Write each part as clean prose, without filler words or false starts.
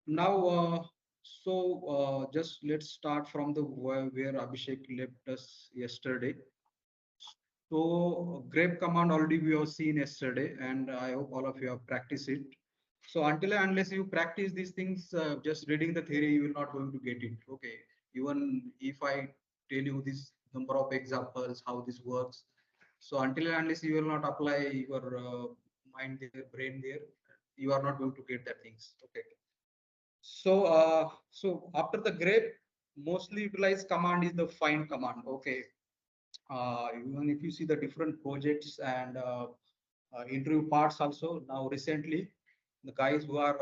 Now, just let's start from the where Abhishek left us yesterday. So grep command already we have seen yesterday, and I hope all of you have practiced it. So until and unless you practice these things, just reading the theory, you will not going to get it. Okay. Even if I tell you this number of examples, how this works. So until and unless you will not apply your mind there, brain there, you are not going to get that things. Okay. So after the grep, mostly utilized command is the find command. Okay. Even if you see the different projects and interview parts also now recently, the guys who are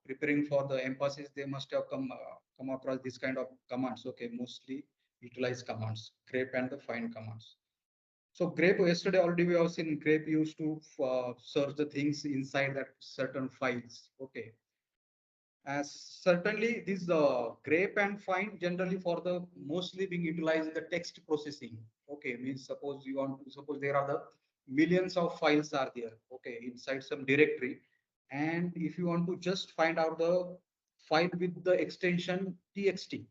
preparing for the emphasis, they must have come across this kind of commands. Okay, mostly utilize commands, grep and the find commands. So grep yesterday already we have seen grep used to search the things inside that certain files. Okay, as certainly this grep and find generally for the mostly being utilized in the text processing. Okay, means suppose you want to suppose there are the millions of files are there. Okay, inside some directory, and if you want to just find out the file with the extension txt,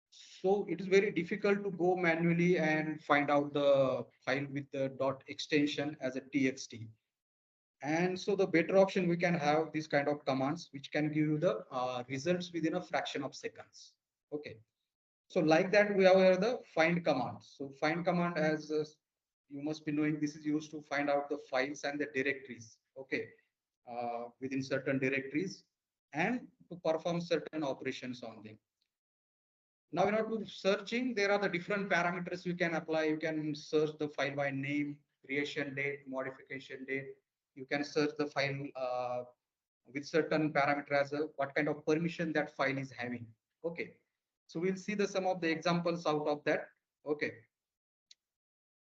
so it is very difficult to go manually and find out the file with the dot extension as a txt. And so the better option we can have these kind of commands which can give you the results within a fraction of seconds. Okay. So like that we have here the find command. So find command as you must be knowing this is used to find out the files and the directories. Okay. Within certain directories and to perform certain operations on them. Now, in order to searching, there are the different parameters you can apply. You can search the file by name, creation date, modification date. You can search the file with certain parameter as a, what kind of permission that file is having. Okay. So we'll see the some of the examples out of that. Okay.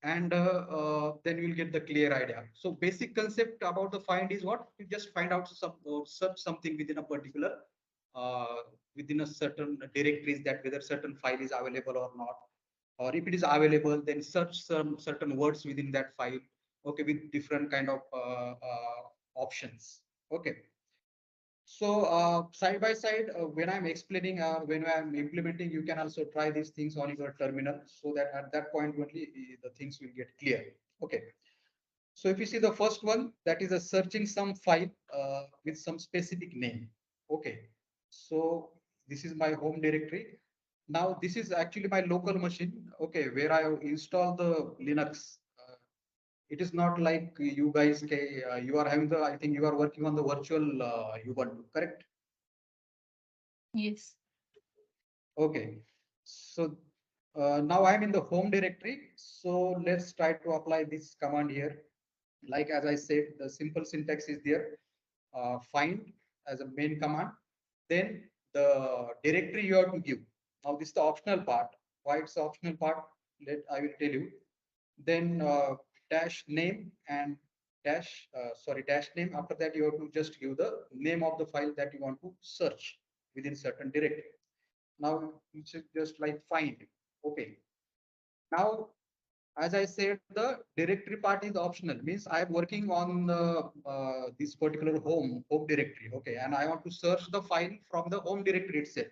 And then you'll get the clear idea. So basic concept about the find is what? You just find out some or search something within a particular uh, within a certain directories that whether certain file is available or not, or if it is available, then search some certain words within that file. Okay, with different kind of options. Okay. So side by side, when I'm explaining, when I'm implementing, you can also try these things on your terminal so that at that point only the things will get clear. Okay. So if you see the first one, that is a searching some file with some specific name. Okay. So this is my home directory. Now this is actually my local machine. Okay, where I have installed the Linux. It is not like you guys, you are having the, I think you are working on the virtual Ubuntu, correct? Yes. Okay. So now I'm in the home directory. So let's try to apply this command here. Like as I said, the simple syntax is there. Find as a main command. Then the directory you have to give. Now this is the optional part. Why it's the optional part? I will tell you. Then dash name and dash name. After that, you have to just give the name of the file that you want to search within certain directory. Now it's just like find. Okay. Now, as I said, the directory part is optional. Means I am working on the this particular home directory. Okay, and I want to search the file from the home directory itself.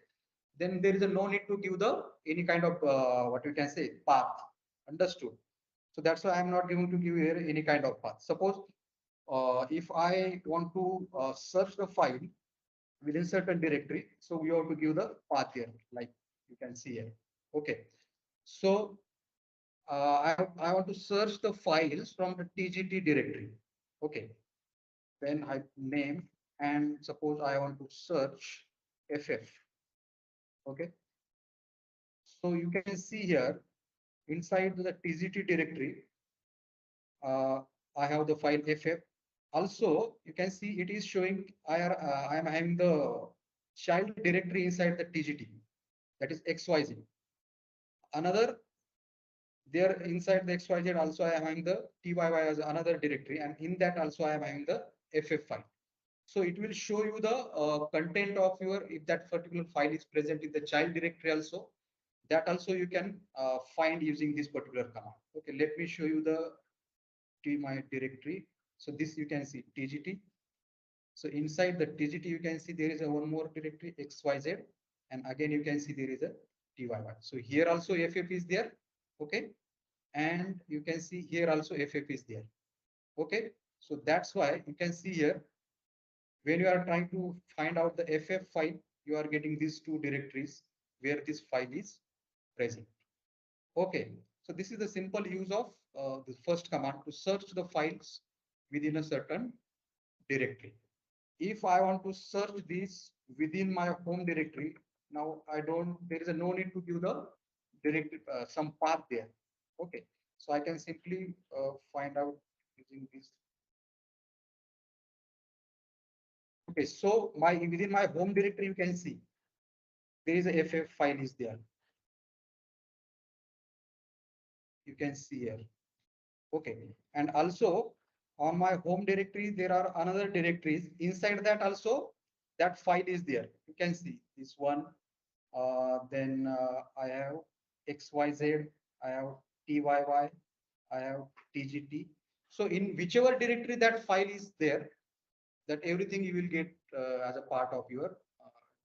Then there is a no need to give the any kind of what you can say path. Understood? So that's why I'm not going to give here any kind of path. Suppose if I want to search the file within certain directory, so we have to give the path here, like you can see here. Okay. So I want to search the files from the TGT directory. Okay. Then I name and suppose I want to search FF. Okay. So you can see here inside the TGT directory, uh, I have the file FF. Also, you can see it is showing I am having the child directory inside the TGT, that is XYZ. Another there inside the XYZ also I am having the TYY as another directory, and in that also I am having the FF file. So it will show you the content of your, if that particular file is present in the child directory also, that also you can find using this particular command. Okay, let me show you the my directory. So this you can see TGT. So inside the TGT, you can see there is a one more directory XYZ, and again you can see there is a TYY. So here also FF is there, okay, and you can see here also FF is there, okay. So that's why you can see here when you are trying to find out the FF file, you are getting these two directories where this file is present. Okay, so this is the simple use of the first command to search the files within a certain directory. If I want to search this within my home directory, now there is a no need to give the directory some path there. Okay, so I can simply find out using this. Okay, so within my home directory, you can see there is a FF file is there. You can see here. Okay, and also on my home directory, there are another directories. Inside that also, that file is there. You can see this one. Then I have XYZ, I have TYY, I have TGT. So in whichever directory that file is there, that everything you will get as a part of your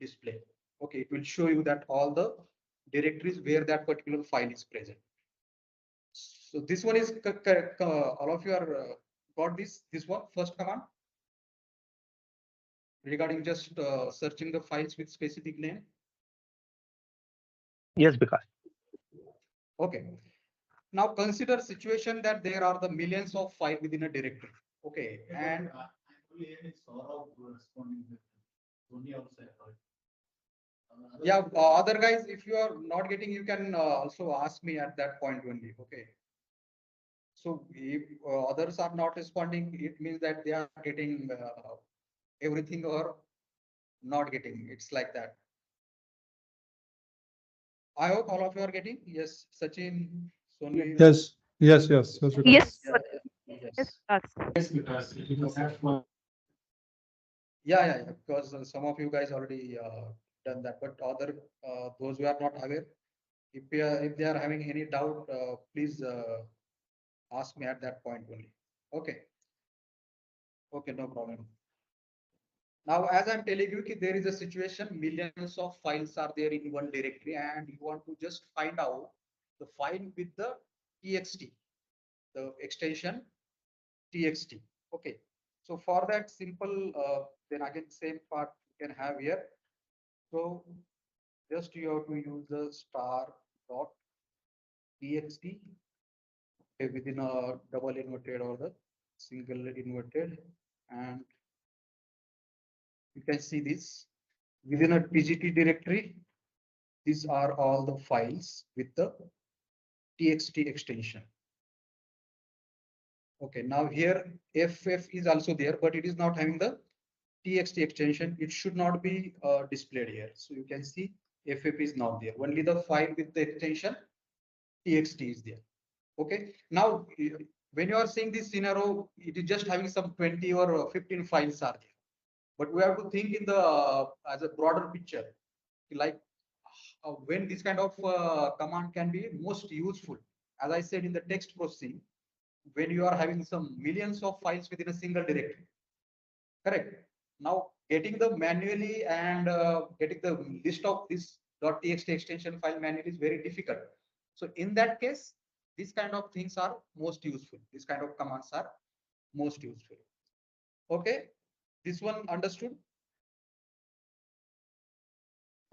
display. Okay, it will show you that all the directories where that particular file is present. So this one is all of you are got this one first command regarding just searching the files with specific name. Yes, because. Okay. Now consider situation that there are the millions of files within a directory. Okay, and yeah, other guys, if you are not getting, you can also ask me at that point only. Okay. So if others are not responding, it means that they are getting everything or not getting. It's like that. I hope all of you are getting. Yes, Sachin, Sonvi. Yes, yes, yes, yes. Yes, Yes. yes. Yeah. Because some of you guys already done that, but other those who are not aware, if they are having any doubt, please ask me at that point only. Okay. Okay, no problem. Now, as I'm telling you, there is a situation, millions of files are there in one directory, and you want to just find out the file with the txt, the extension txt. Okay. So for that simple, then again, same part you can have here. So just you have to use the star dot txt within a double inverted or the single inverted, and you can see this within a tgt directory. These are all the files with the txt extension. Okay, now here ff is also there, but it is not having the txt extension. It should not be displayed here. So you can see ff is not there. Only the file with the extension txt is there. Okay, now when you are seeing this scenario, it is just having some 20 or 15 files are there. But we have to think in the as a broader picture, like when this kind of command can be most useful. As I said in the text processing, when you are having some millions of files within a single directory. Correct. Now getting the manually and getting the list of this .txt extension file manually is very difficult. So in that case, these kind of things are most useful. These kind of commands are most useful. Okay, this one understood?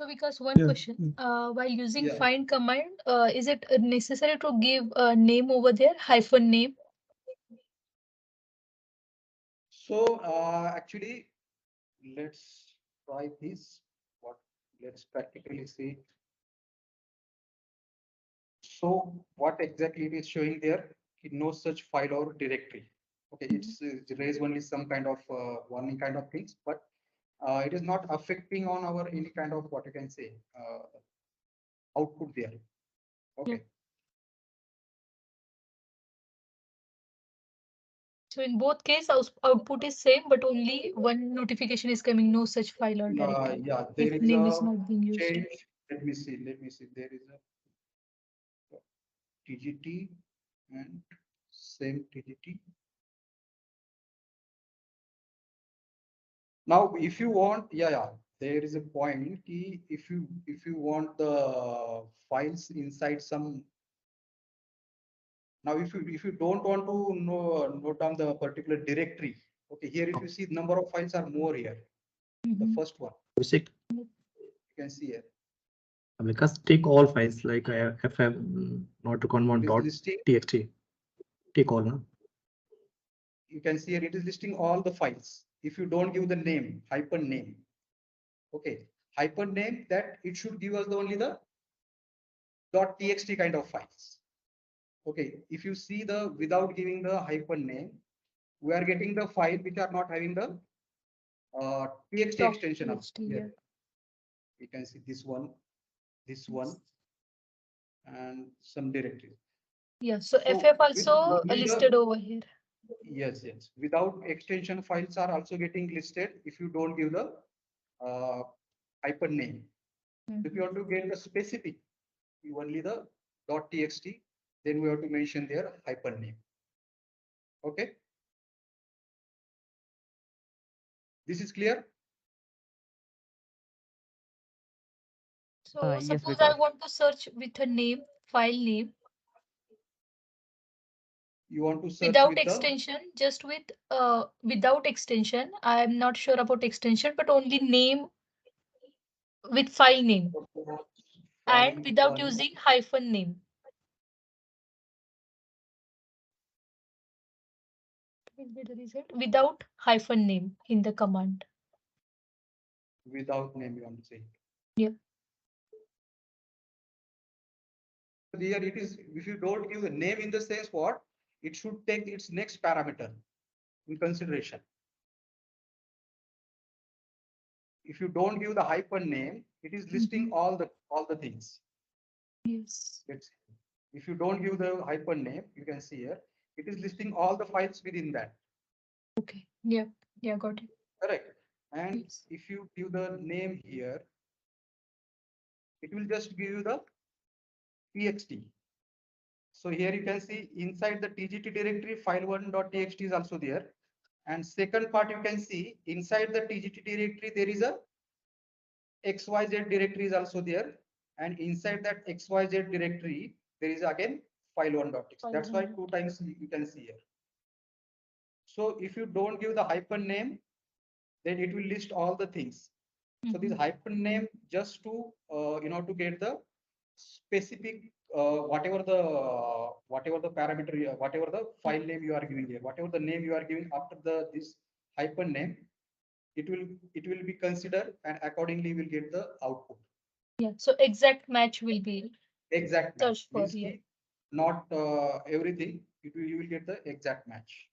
So because one Yeah. question, while using Yeah. find command, is it necessary to give a name over there, hyphen name? So actually, let's try this. Let's practically see. So what exactly it is showing there? No such file or directory. Okay, it's raised only some kind of warning kind of things, but it is not affecting on our any kind of what you can say output there. Okay. So in both case, output is same, but only one notification is coming, no such file or directory, Yeah, if there is name a is not being used. change. Let me see. There is a TGT and same TGT. Now, if you want, there is a point key. If you want the files inside some. Now, if you don't want to note down the particular directory, okay, here if you see the number of files are more here. The first one. Abhishek, You can see here. because take all files like fm not convert dot txt. Take all, no? You can see here it is listing all the files. If you don't give the name, hyphen name, okay, hyphen name, that it should give us only the .txt kind of files. Okay, if you see the without giving the hyphen name, we are getting the file which are not having the txt extension of here. You can see this one, and some directory. Yeah, so FF also listed over here. Yes. Without extension files are also getting listed if you don't give the hyphen name. If you want to get the specific, you only the .txt, then we have to mention their hyphen name. Okay. This is clear? So suppose I want to search with a name, file name. You want to search without extension, just with without extension. I'm not sure about extension, but only name with file name and without using hyphen name. Without hyphen name in the command. Without name, you want to say. Yeah. Here it is, if you don't give the name in the sense what, it should take its next parameter in consideration. If you don't give the hyphen name, it is listing all the things. Yes. If you don't give the hyphen name, you can see here, it is listing all the files within that. Okay. Yeah. Yeah, got it. Correct. And if you give the name here, it will just give you the txt. So here you can see inside the tgt directory, file1.txt is also there. And second part, you can see inside the tgt directory, there is a xyz directory is also there. And inside that xyz directory, there is again file1.txt. That's why 2 times you can see here. So if you don't give the hyphen name, then it will list all the things. So this hyphen name just to to get the specific whatever the parameter, whatever the file name you are giving here, whatever the name you are giving after this hyphen name, it will be considered and accordingly will get the output. Yeah. So exact match will be exact match. For, yeah. Not everything. You will get the exact match.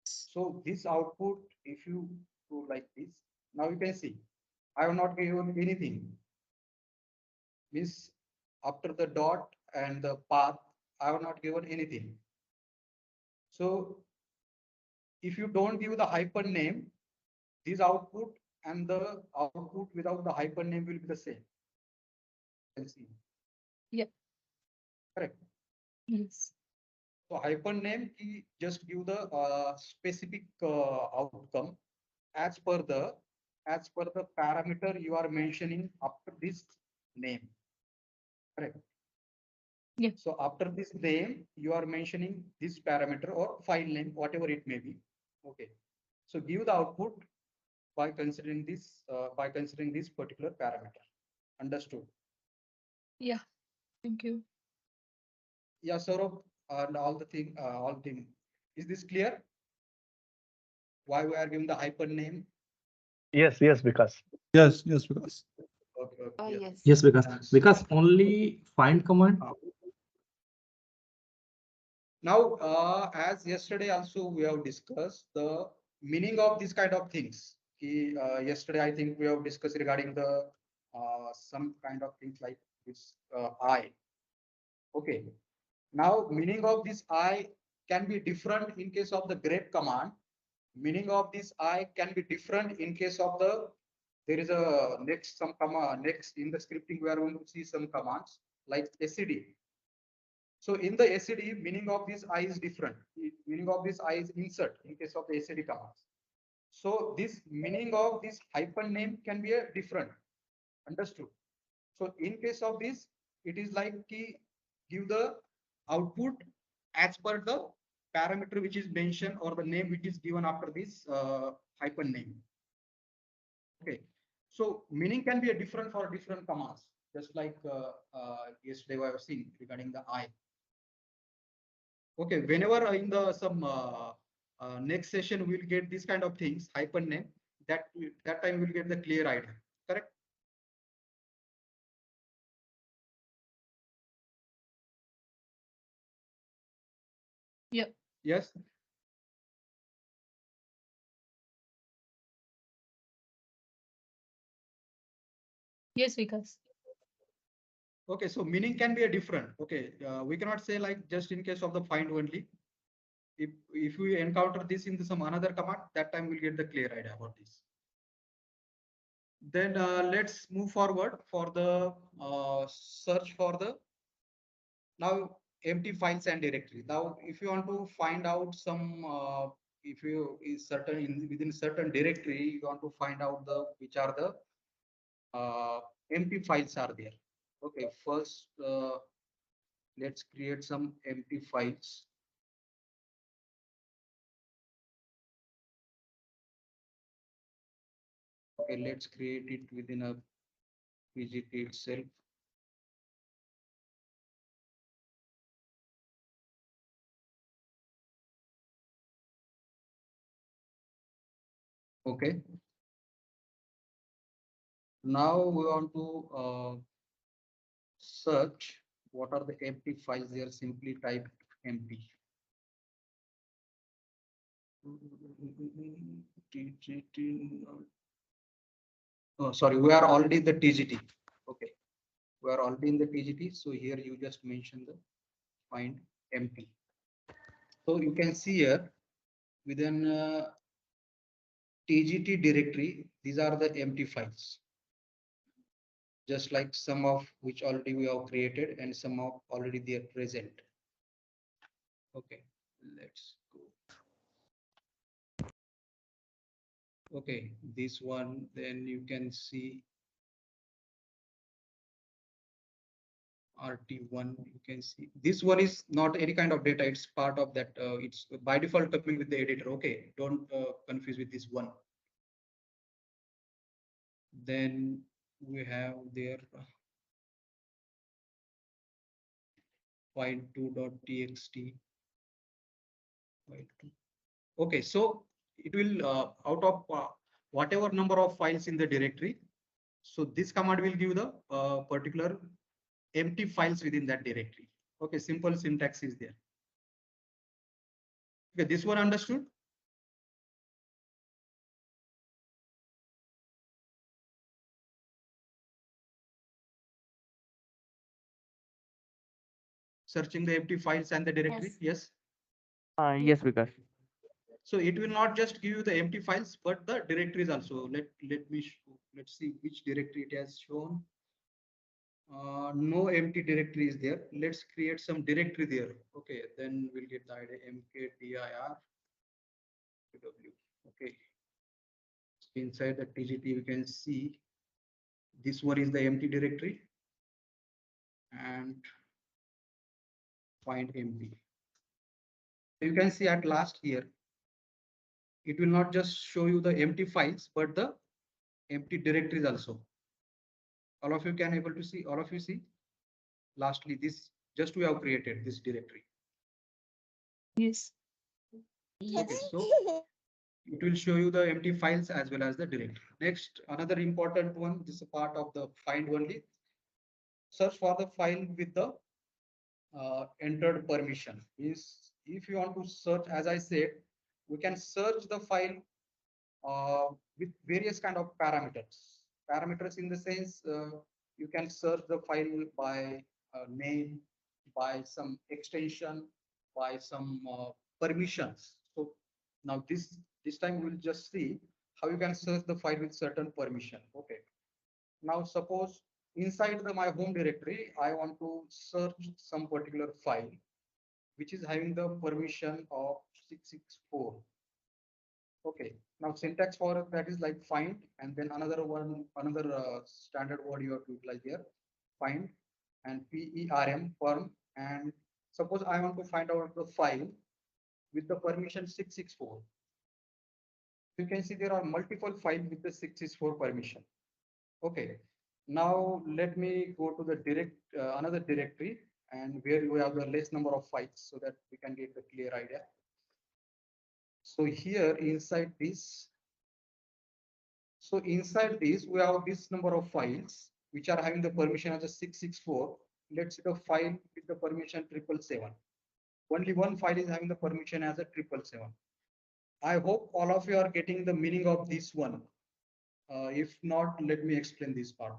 So this output, if you do like this, now you can see I have not given anything. Means after the dot and the path, I have not given anything. So if you don't give the hyphen name, this output and the output without the hyphen name will be the same. You can see. Yeah. Correct. Yes. So hyphen name key just give the specific outcome as per the parameter you are mentioning after this name. Correct. Yeah. So after this name, you are mentioning this parameter or file name, whatever it may be. Okay. So give the output by considering this particular parameter. Understood? Yeah. Thank you. Yeah, Saurabh, and all the thing. Is this clear? Why we are giving the hyphen name? Yes, Vikas. Yes, because. Okay. Yes, because only find command. Now, as yesterday also we have discussed the meaning of these kind of things. Yesterday, I think we have discussed regarding the some kind of things like this I. Okay. Now, meaning of this I can be different in case of the grep command. Meaning of this I can be different in case of the there is a next some command next in the scripting we are going to see some commands like SCD. So in the SCD, meaning of this I is different. Meaning of this I is insert in case of the SCD commands. So this meaning of this hyphen name can be a different. Understood? So in case of this, it is like key give the output as per the parameter which is mentioned or the name which is given after this hyphen name. Okay. So meaning can be a different for different commands, just like yesterday I was seeing regarding the I. Okay. Whenever in the some next session we'll get this kind of things hyphen name, that time we'll get the clear idea. Correct? Yep. Yes. Yes, Vikas. Okay, so meaning can be a different. Okay, we cannot say like just in case of the find only. If we encounter this in some another command, that time we'll get the clear idea about this. Then let's move forward for the search for the now empty files and directory. Now, if you want to find out some, if you is certain within certain directory, you want to find out the which are the empty files are there. Okay, first let's create some empty files. Okay, let's create it within a PGT itself. Okay. Now we want to search what are the empty files there. Simply type empty. TGT. Oh, sorry, we are already in the TGT. Okay, we are already in the TGT. So here you just mention the find empty. So you can see here within TGT directory, these are the empty files. Just like some of which already we have created and some of already they are present. Okay, let's go. Okay, this one, then you can see RT1, you can see this one is not any kind of data, it's part of that, it's by default coming with the editor. Okay, don't confuse with this one. Then we have there file2.txt. Okay, so it will out of whatever number of files in the directory. So this command will give the particular empty files within that directory. Okay, simple syntax is there. Okay, this one understood? Searching the empty files and the directory. Yes. Yes, Vikas. So it will not just give you the empty files, but the directories also. Let's see which directory it has shown. No empty directory is there. Let's create some directory there. Okay, then we'll get the idea. mkdir pw. Okay. Inside the TGT, we can see this one is the empty directory and find empty. You can see at last here, it will not just show you the empty files, but the empty directories also. All of you can able to see, all of you see. Lastly, this just we have created this directory. Yes. Okay, so it will show you the empty files as well as the directory. Next, another important one, this is a part of the find only. Search for the file with the entered permission. Is if you want to search, as I said, we can search the file with various kind of parameters. Parameters in the sense you can search the file by name, by some extension, by some permissions. So now this time we'll just see how you can search the file with certain permission. Okay. Now suppose inside my home directory, I want to search some particular file which is having the permission of 664. Okay, now syntax for that is like find, and then another one, another standard word you have to utilize here, find, and PERM, perm, and suppose I want to find out the file with the permission 664. You can see there are multiple files with the 664 permission. Okay, now let me go to the another directory, and where you have the less number of files so that we can get the clear idea. So here inside this, we have this number of files which are having the permission as a 664. Let's see the file with the permission 777. Only one file is having the permission as a 777. I hope all of you are getting the meaning of this one. If not, let me explain this part.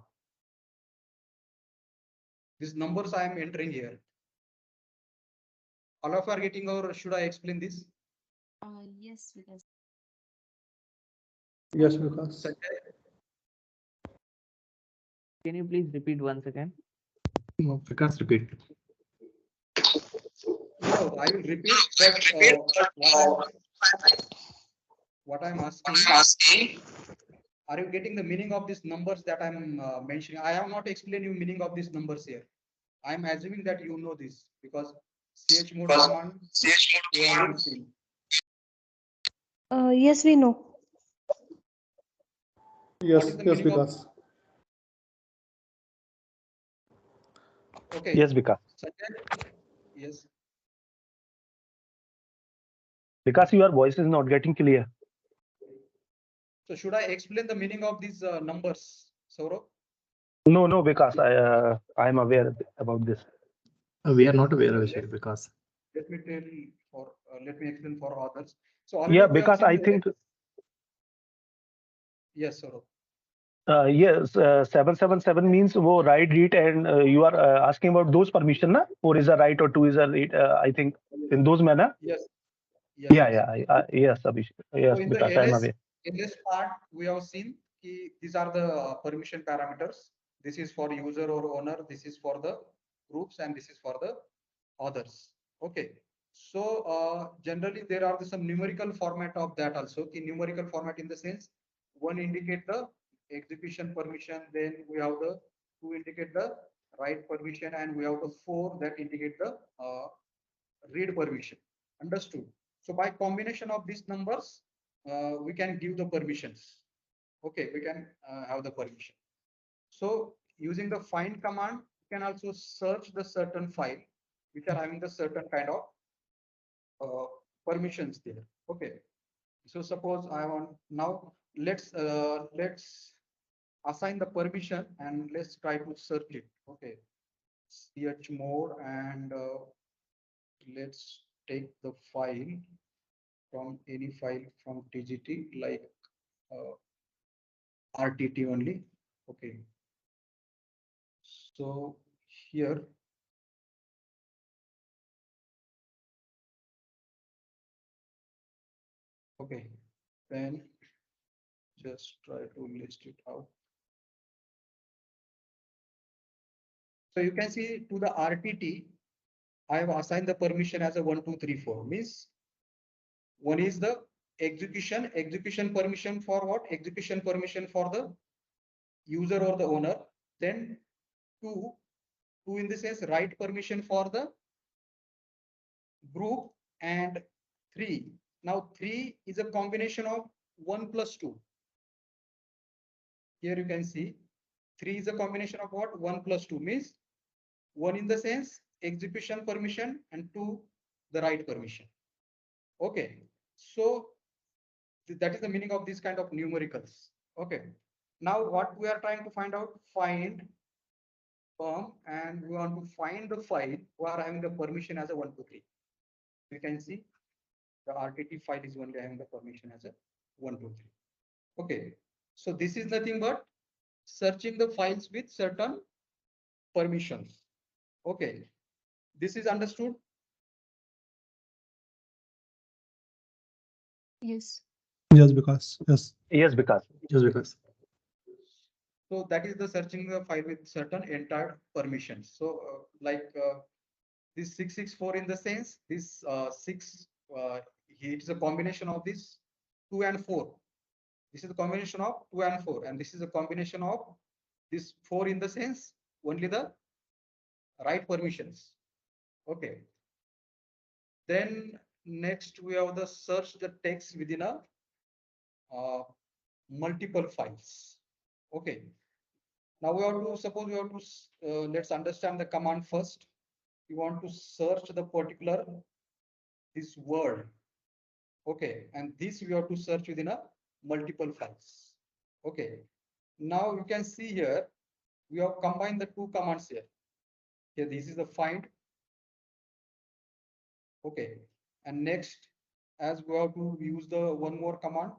These numbers I am entering here. All of you are getting, or should I explain this? Yes, because. Yes, because. Can you please repeat once again? No, Vikas, repeat. No, I will repeat, but what I'm asking, are you getting the meaning of these numbers that I'm mentioning? I have not explained you meaning of these numbers here. I'm assuming that you know this because chmod command we have seen. Yes, we know. What is the meaning of? Vikas. Okay. Yes, Vikas. Yes. Because your voice is not getting clear. So should I explain the meaning of these numbers, Saurabh? No, because I am aware about this. We are not aware of it because. Let me tell for let me explain for others. So Yeah, because I think. Yes, Saurabh. Yes, 777 means wo write, read, and you are asking about those permission, na? 4 is a write or 2 is a read. I think in those manner. Yes. Yeah. Yes, Abhishek. Yes, So in because the I am LS, aware. in this part, we have seen these are the permission parameters. This is for user or owner. This is for the groups, and this is for the others. Okay. So generally there are some numerical format of that also. The numerical format in the sense one indicate the execution permission, then we have the two indicate the write permission, and we have the 4 that indicate the read permission. Understood? So by combination of these numbers, we can give the permissions. Okay, we can have the permission. So using the find command, you can also search the certain file which are having the certain kind of permissions there. Okay. So suppose I want now let's assign the permission and let's try to search it. Okay. Chmod and let's take the file from any file from TGT like RTT only. Okay. So here. Okay. Then just try to list it out. So you can see to the RTT, I have assigned the permission as a 1, 2, 3, 4. Means one is the execution permission for what? Execution permission for the user or the owner. Then two in the sense write permission for the group, and 3. Now 3 is a combination of 1 plus 2. Here you can see 3 is a combination of what? 1 plus 2 means 1 in the sense execution permission and 2 the write permission. Okay, so that is the meaning of this kind of numericals. Okay, now what we are trying to find out, find and we want to find the file who are having the permission as a 1, 2, 3. You can see the RTT file is only having the permission as a 1, 2, 3. Okay, so this is nothing but searching the files with certain permissions. Okay, this is understood. Yes. Yes, because. Yes, because. So that is the searching the file with certain entered permissions. So this 664 in the sense this 6 it's a combination of this 2 and 4. This is the combination of 2 and 4, and this is a combination of this 4 in the sense only the write permissions. Okay. Then next we have the search the text within a multiple files. Okay. Now we have to suppose we have to let's understand the command first. You want to search the particular this word. Okay, and this we have to search within a multiple files. Okay. Now you can see here we have combined the two commands here. Here this is the find. Okay, and next as we have to use the one more command.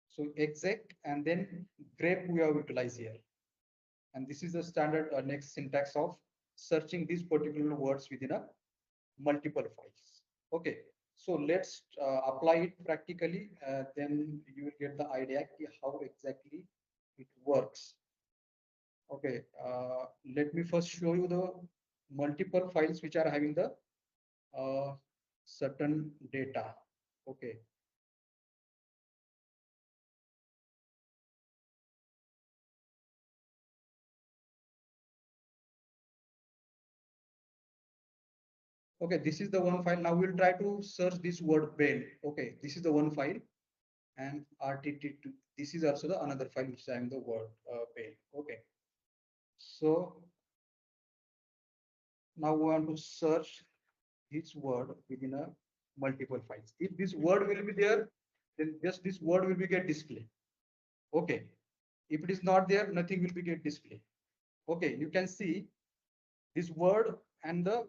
So exec and then grep we have utilized here. And this is the standard next syntax of searching these particular words within a multiple files. Okay, so let's apply it practically. Then you will get the idea how exactly it works. Okay, let me first show you the multiple files which are having the certain data. Okay. Okay, this is the one file. Now we'll try to search this word bell. Okay, this is the one file, and RTT2. This is also the another file which is having the word bell. Okay, so now we want to search each word within a multiple files. If this word will be there, then just this word will be get displayed. Okay, if it is not there, nothing will be get displayed. Okay, you can see this word and the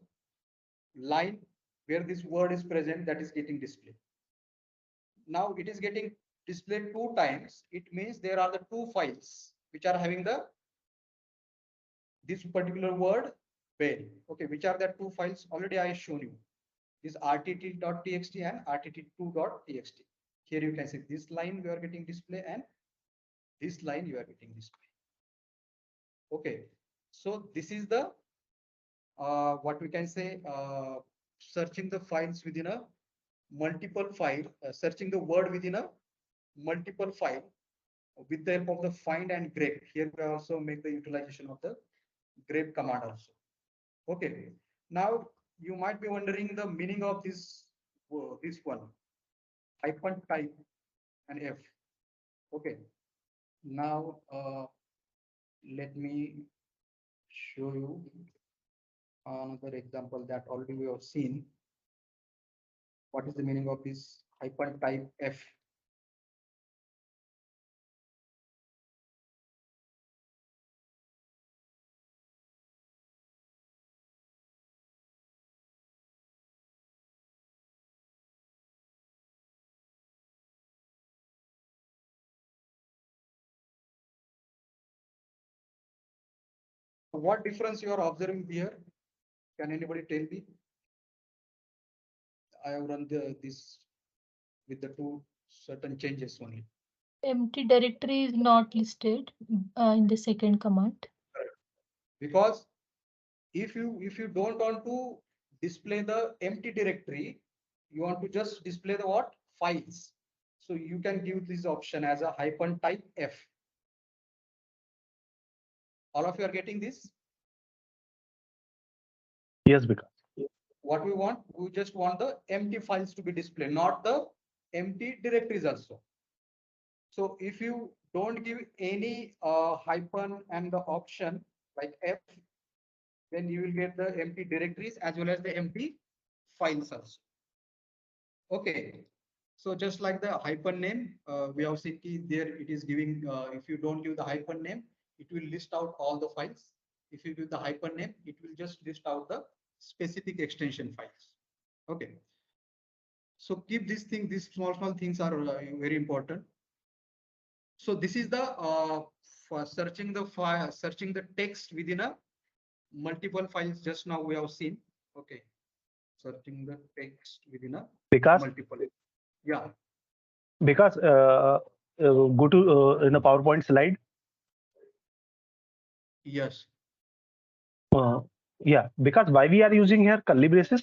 line where this word is present, that is getting displayed. Now it is getting displayed 2 times. It means there are the 2 files which are having the this particular word bell. Okay, which are the 2 files? Already I shown you. This rtt.txt and rtt2.txt. Here you can see this line you are getting display and this line you are getting display. Okay, so this is the what we can say searching the files within a multiple file, searching the word within a multiple file with the help of the find and grep. Here we also make the utilization of the grep command also. Okay, now you might be wondering the meaning of this one hyphen type and f. Okay, now let me show you another example that already we have seen. What is the meaning of this hyphen type f? What difference you are observing here? Can anybody tell me? I have run this with the 2 certain changes only. Empty directory is not listed in the second command. Because if you don't want to display the empty directory, you want to just display the what? Files. So you can give this option as a hyphen type f. All of you are getting this? Yes, because What we want, we just want the empty files to be displayed, not the empty directories also. So if you don't give any hyphen and the option like f, then you will get the empty directories as well as the empty files also. Okay, so just like the hyphen name, we have seen there it is giving, if you don't give the hyphen name, it will list out all the files. If you give the hyphen name, it will just list out the specific extension files. Okay, so keep this thing, these small things are very important. So this is the for searching the file, searching the text within a multiple files. Just now we have seen. Okay, searching the text within a because multiple. Yeah. Because go to in a PowerPoint slide. Yes. Yeah, because why we are using here curly braces?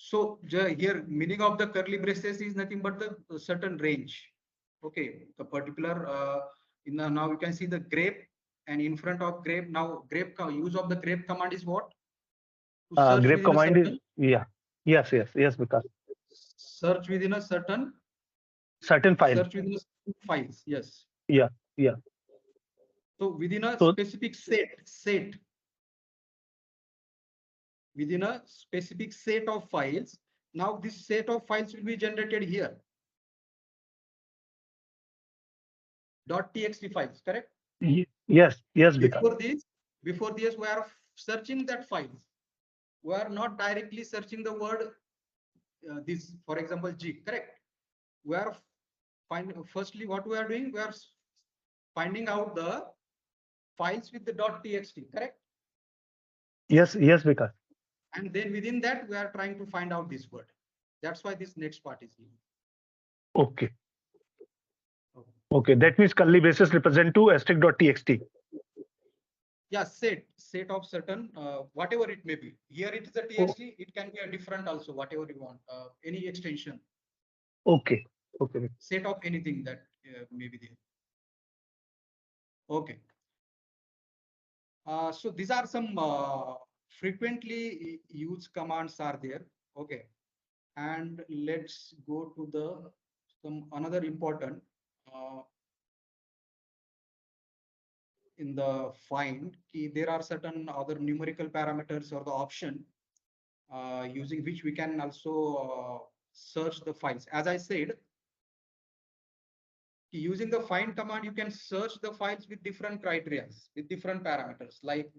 So here meaning of the curly braces is nothing but the certain range. Okay, the particular now you can see the grep, and in front of grep, now grep use of the grep command is what? To search GREP within a command is, certain, yeah, yes, because search within a certain certain file. search within a certain files. Yes. Yeah. So within a So specific within a specific set of files. Now this set of files will be generated here. .txt files, correct? yes, because Before this, we are searching that files. We are not directly searching the word this, for example, G, correct? We are firstly what we are doing, we are finding out the files with the .txt, correct? yes, because. And then within that, we are trying to find out this word. That's why this next part is here. Okay. Okay, that means curly braces represent to *.txt. Yeah, set of certain whatever it may be. Here it is a txt. It can be a different also, whatever you want, any extension. Okay. Set of anything that may be there. Okay. So these are some frequently used commands are there. Okay. And let's go to the another important in the find key. There are certain other numerical parameters or the option using which we can also search the files. As I said, using the find command, you can search the files with different criteria, with different parameters, like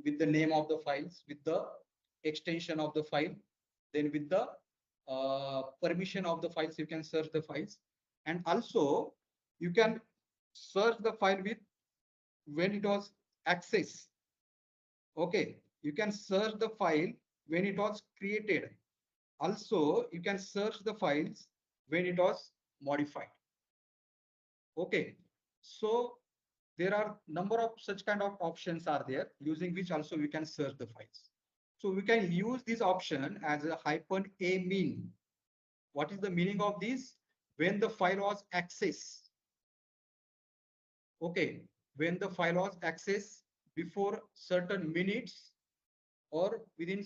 with the name of the files, with the extension of the file, then with the permission of the files, you can search the files. And also you can search the file with when it was accessed. Okay, you can search the file when it was created. Also, you can search the files when it was modified. Okay, so there are number of such kind of options are there using which also we can search the files. So we can use this option as a -a mean. What is the meaning of this? When the file was accessed. Okay, when the file was accessed before certain minutes or within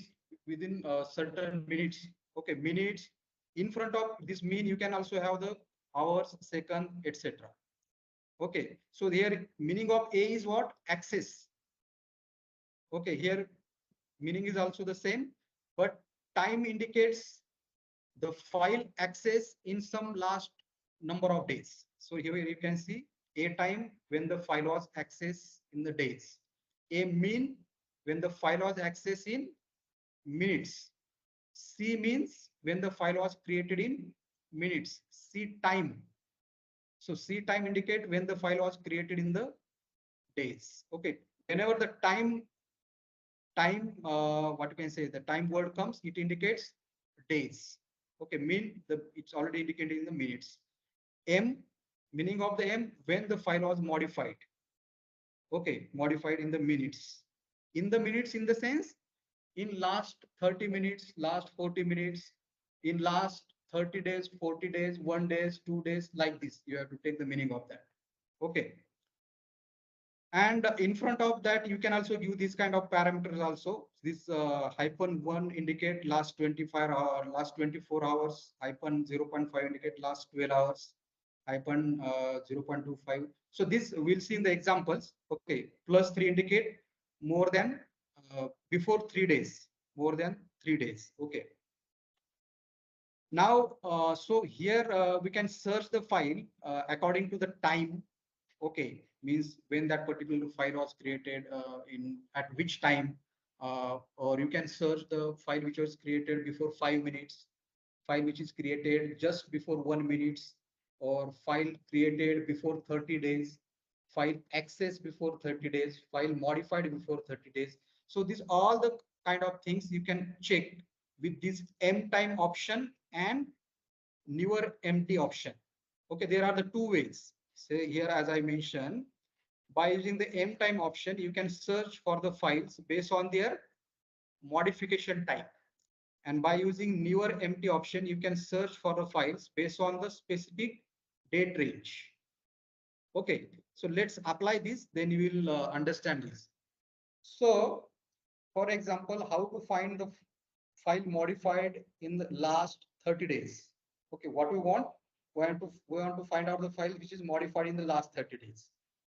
certain minutes. Okay, minutes. In front of this mean, you can also have the hours, second, etc. Okay, so here meaning of A is what? Access. Okay, here meaning is also the same, but time indicates the file access in some last number of days. So here you can see A time when the file was accessed in the days. A mean when the file was accessed in minutes. C means when the file was created in minutes. C time. So C time indicate when the file was created in the days. Okay. Whenever the time what you can say, the time word comes, it indicates days. Okay, mean it's already indicated in the minutes. M, meaning of the M, when the file was modified. Okay, modified in the minutes. In the minutes, in the sense, in last 30 minutes, last 40 minutes, in last 30 days, 40 days, 1 day, 2 days, like this. You have to take the meaning of that. Okay. And in front of that, you can also give this kind of parameters also. This -1 indicate last 25 hours, last 24 hours, -0.5 indicate last 12 hours, -0.25. So this we'll see in the examples. Okay, +3 indicate more than before 3 days, more than 3 days. Okay. Now, so here we can search the file according to the time. Okay, means when that particular file was created, in at which time, or you can search the file which was created before 5 minutes, file which is created just before 1 minute, or file created before 30 days, file access before 30 days, file modified before 30 days. So these all the kind of things you can check with this M time option and newer empty option. Okay, there are the two ways. Say here, as I mentioned, by using the M time option, you can search for the files based on their modification time. And by using newer empty option, you can search for the files based on the specific date range. Okay, so let's apply this, then you will understand this. So, for example, how to find the file modified in the last 30 days. Okay, what we want? We want to find out the file which is modified in the last 30 days.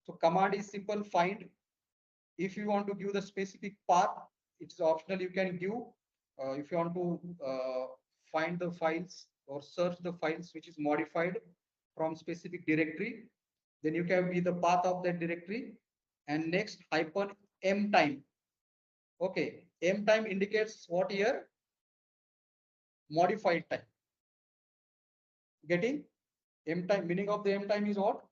So command is simple, find. If you want to give the specific path, it's optional. You can give. If you want to find the files or search the files which is modified from specific directory, then you can be the path of that directory. And next -m time. Okay, m time indicates what here? Modified time. Getting m time, meaning of the m time is what?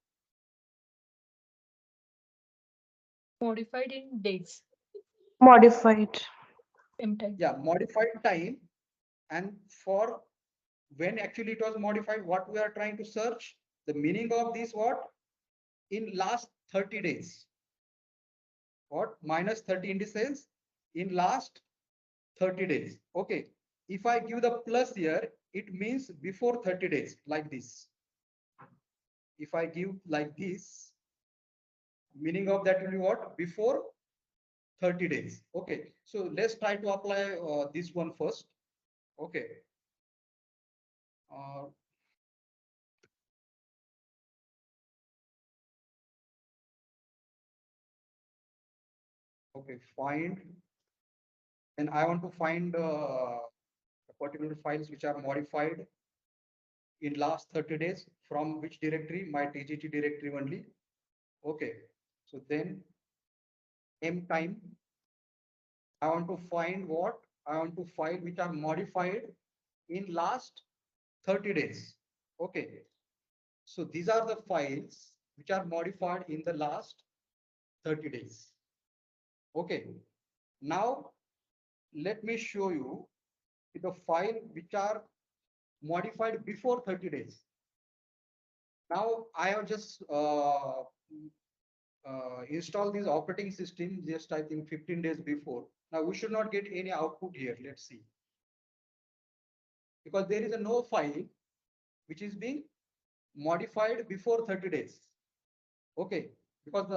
Modified in days. Modified. M time. Yeah, modified time. And for when actually it was modified, what we are trying to search, the meaning of this what? In last 30 days. What? -30 indices in last 30 days. Okay. If I give the plus here, it means before 30 days, like this. If I give like this, meaning of that will be what? Before 30 days. Okay. So let's try to apply this one first. Okay. Okay, find. And I want to find particular files which are modified in last 30 days from which directory? My TGT directory only. Okay. So then m time. I want to find what? I want to find which are modified in last 30 days. Okay. So these are the files which are modified in the last 30 days. Okay. Now let me show you the file which are modified before 30 days. Now I have just installed this operating system just I think 15 days before. Now we should not get any output here. Let's see. Because there is a no file which is being modified before 30 days. Okay. Because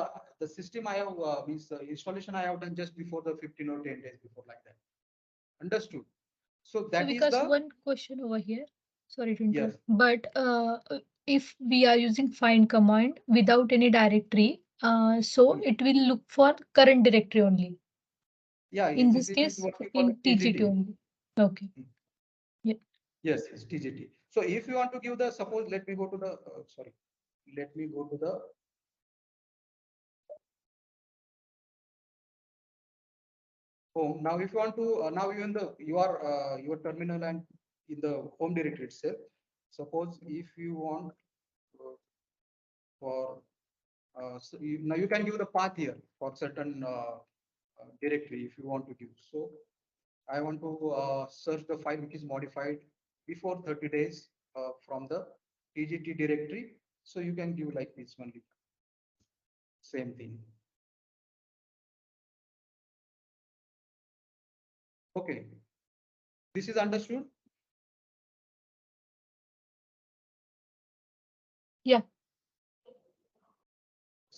the system I have means the installation I have done just before the 15 or 10 days before, like that. Understood. So that is the one question over here. Sorry to interrupt. Yes. But if we are using find command without any directory, so it will look for current directory only. Yeah. In it this is case, working for in TGT TGT. only. Okay. Yes, it's TGT. So if you want to give the, suppose, let me go to the, sorry, let me go to the, home. Now, if you want to, now even the, your terminal and in the home directory itself, suppose if you want for, so now you can give the path here for certain directory if you want to give. So I want to search the file which is modified before 30 days from the TGT directory. So you can give like this one. Same thing. Okay. This is understood? Yeah.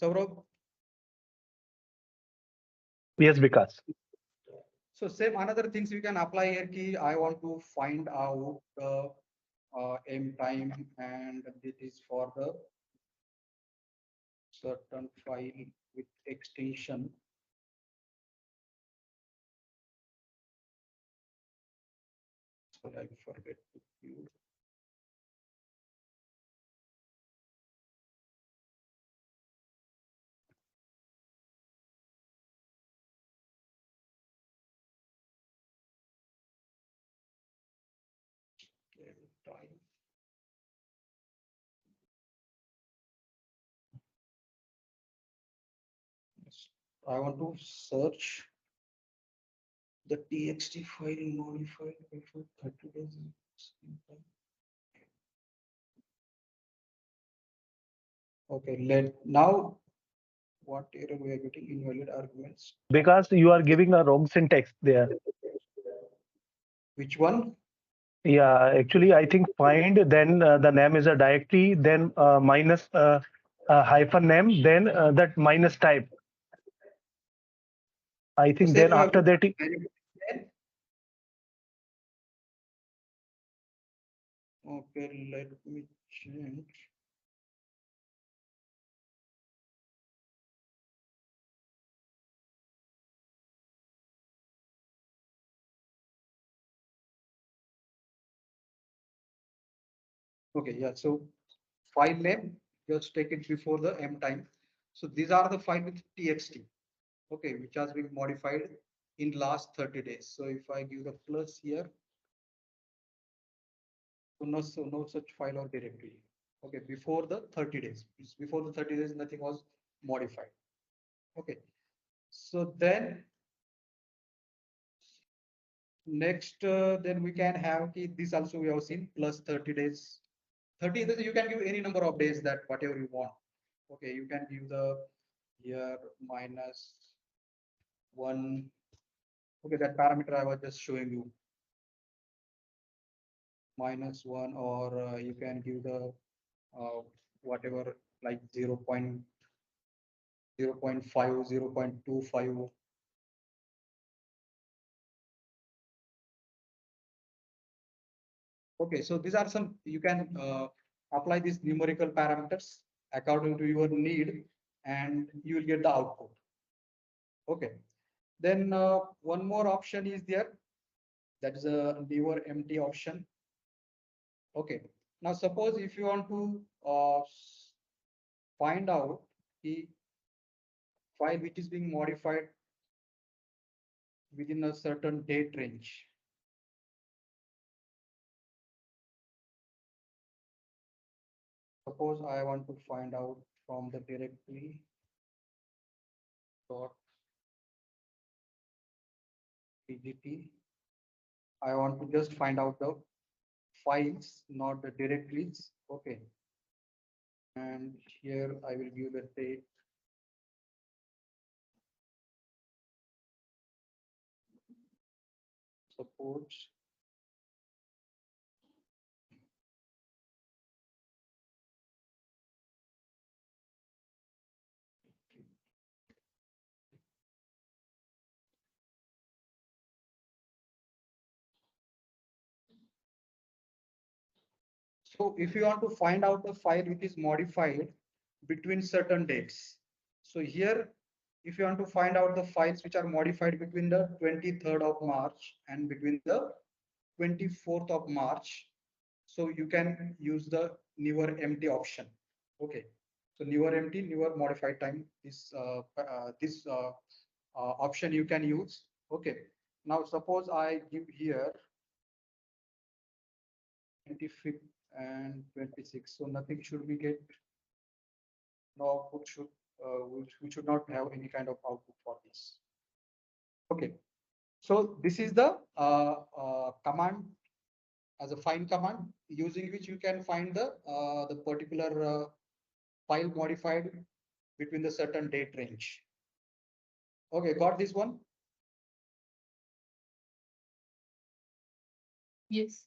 Saurabh? Yes, Vikas. So same another things we can apply here key. I want to find out the m time, and this is for the certain file with extension. So I forget to use. Time. Yes. I want to search the txt file modified before 30 days. Okay, now what error we are getting? Invalid arguments. Because you are giving a wrong syntax there. Which one? Yeah, actually, I think find, then the name is a directory, then minus hyphen name, then that minus type. I think Same then you have after to that, then. Okay, let me change. Okay, yeah, so file name, just take it before the M time. So these are the file with txt, okay, which has been modified in last 30 days. So if I give the plus here, so no such file or directory. Okay, before the 30 days, before the 30 days, nothing was modified. Okay, so then next, then we can have this also we have seen plus 30 days. 30 days, you can give any number of days that whatever you want. Okay, you can give the here minus 1. Okay, that parameter I was just showing you. -1, or you can give the whatever, like 0.05, 0.25. Okay, so these are some, you can apply these numerical parameters according to your need, and you will get the output. Okay, then one more option is there, that is a newer empty option. Okay, now suppose if you want to find out the file which is being modified within a certain date range. Suppose I want to find out from the directory dot pgt. I want to just find out the files, not the directories. Okay. And here I will give the date. Suppose so if you want to find out the file which is modified between certain dates. So here, if you want to find out the files which are modified between the 23rd of March and between the 24th of March, so you can use the newer empty option. Okay, so newer empty, newer modified time, this option you can use. Okay, now suppose I give here 25th and 26th, so nothing should we get. No output should, we should not have any kind of output for this. Okay, so this is the command as a find command, using which you can find the particular file modified between the certain date range. Okay, got this one? Yes.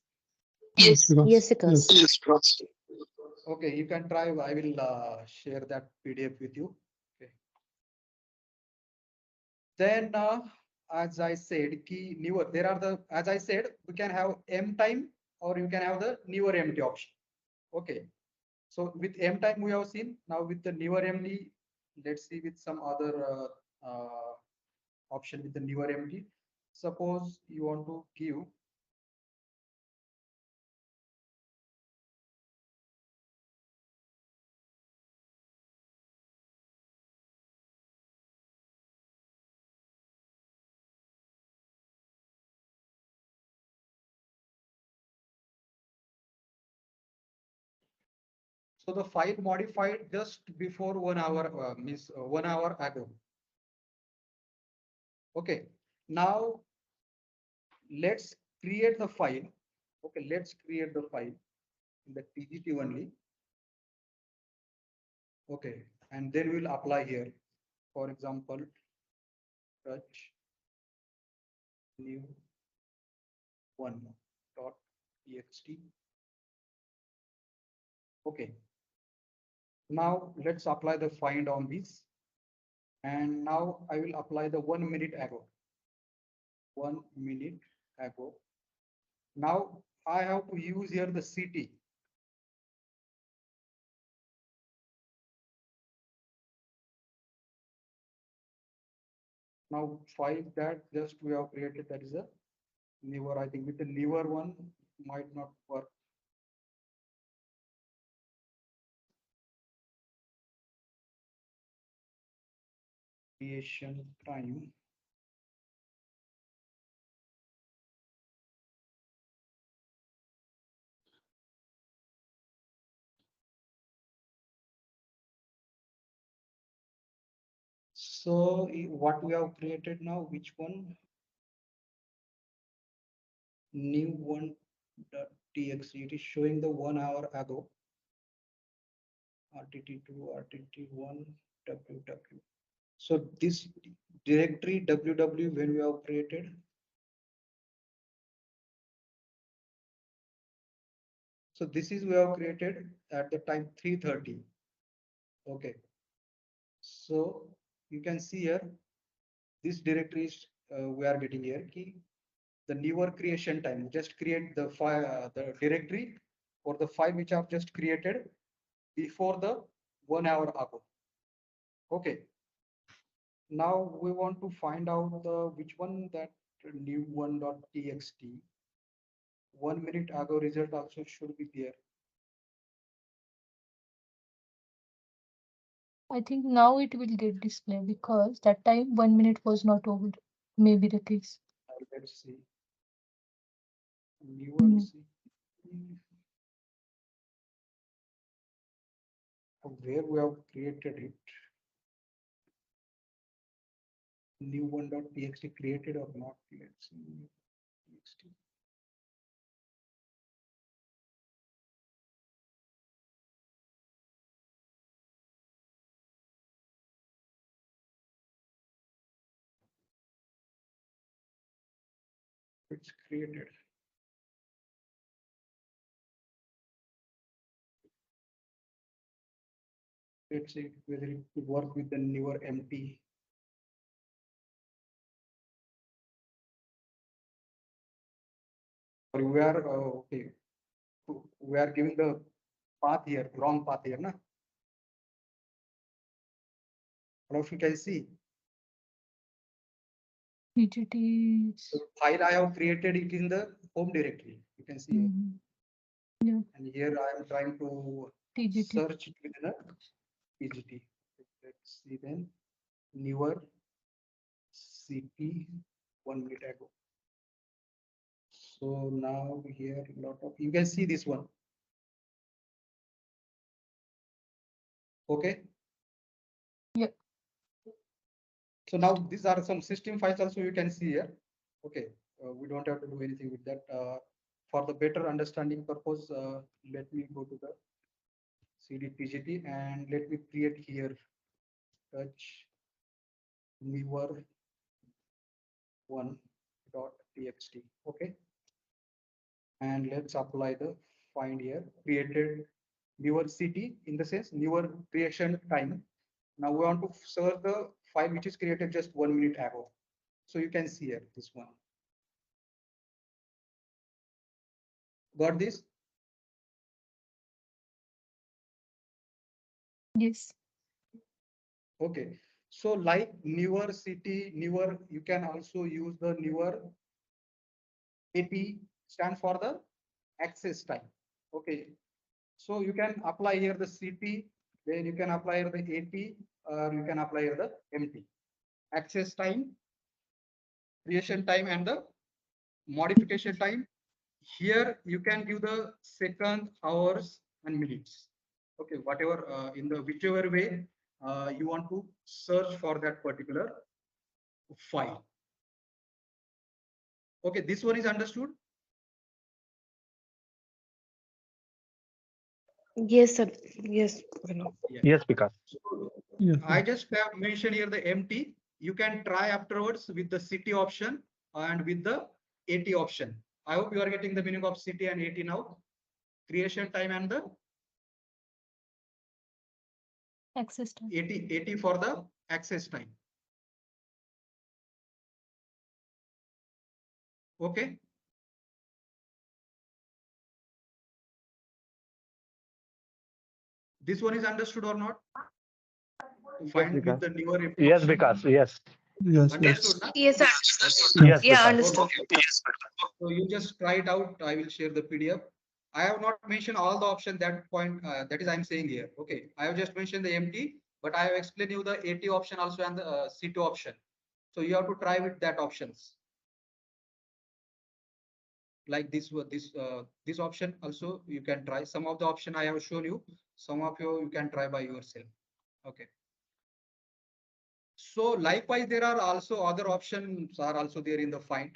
Yes, yes, it does. Okay, you can try. I will share that PDF with you. Okay. Then, as I said, key newer. There are the, as I said, we can have M time or you can have the newer empty option. Okay. So with M time we have seen. Now with the newer empty, let's see with some other option with the newer empty. Suppose you want to give so the file modified just before 1 hour, means 1 hour ago. Okay, now let's create the file. Okay, let's create the file in the TGT only. Okay, and then we'll apply here. For example, touch new 1.txt. Okay. Now let's apply the find on this. And now I will apply the 1 minute ago. 1 minute ago. Now I have to use here the CT. Now file that just we have created, that is a newer. I think with the newer one might not work. Creation time. So what we have created now, which one? New one.txt. It is showing the 1 hour ago. RTT2, RTT1, WW. So this directory WW when we have created. So this is we have created at the time 3:30. Okay. So you can see here, this directory is we are getting here key. The newer creation time, just create the file, the directory or the file which I've just created before the 1 hour ago. Okay. Now we want to find out the which one, that new one.txt. 1 minute ago result also should be there. I think now it will get displayed because that time 1 minute was not over. Maybe the case. Let's see. Newer where we have created it. New one.txt created or not? Let's see. TXT. It's created. Let's see whether it could work with the newer empty. Or we are okay. We are giving the path here, wrong path here, na? What if you can see? PGT. The file I have created it in the home directory. You can see. Yeah. And here I am trying to TGT. search it within a PGT. Let's see then. Newer CP 1 minute ago. So now here lot of, you can see this one. Okay. Yeah. So now these are some system files also you can see here. Okay. We don't have to do anything with that. For the better understanding purpose, let me go to the CD PGT and let me create here touch newer one.txt. Okay. And let's apply the find here. Created newer city in the sense newer creation time. Now we want to search the file which is created just 1 minute ago. So you can see here this one. Got this? Yes. Okay. So like newer city, newer, you can also use the newer AP stand for the access time. Okay. So you can apply here the CP, then you can apply here the AP, or you can apply here the MT. Access time, creation time, and the modification time. Here you can give the second, hours, and minutes. Okay, whatever in the whichever way you want to search for that particular file. Okay, this one is understood. Yes, sir. Yes. Yes, Vikas. So, I just have mentioned here the empty. You can try afterwards with the city option and with the AT option. I hope you are getting the meaning of CT and AT now. Creation time and the Access time. AT for the access time. Okay. This one is understood or not? To find with Vikas. the newer. Yes, Vikas. Yes. Yes, Understood, na? Yes, sir. Yes. Yeah, Vikas. understood. So you just try it out. I will share the PDF. I have not mentioned all the options that point. That is, I'm saying here. Okay, I have just mentioned the empty, but I have explained you the AT option also and the C2 option. So you have to try with that options. Like this option also you can try. Some of the option I have shown you. Some of you can try by yourself. Okay. So likewise, there are also other options are also there in the find.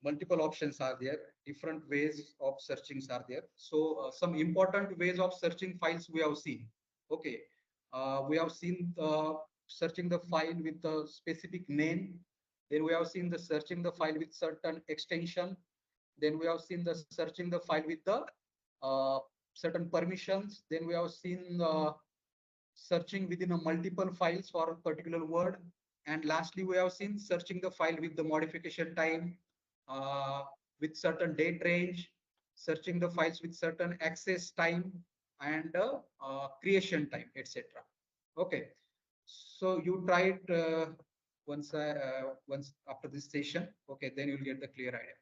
Multiple options are there. Different ways of searching are there. So some important ways of searching files we have seen. Okay, we have seen searching the file with a specific name. Then we have seen the searching the file with certain extension. Then we have seen the searching the file with the certain permissions. Then we have seen searching within a multiple files for a particular word. And lastly, we have seen searching the file with the modification time, with certain date range, searching the files with certain access time and creation time, etc. Okay, so you try it once after this session. Okay, then you'll get the clear idea.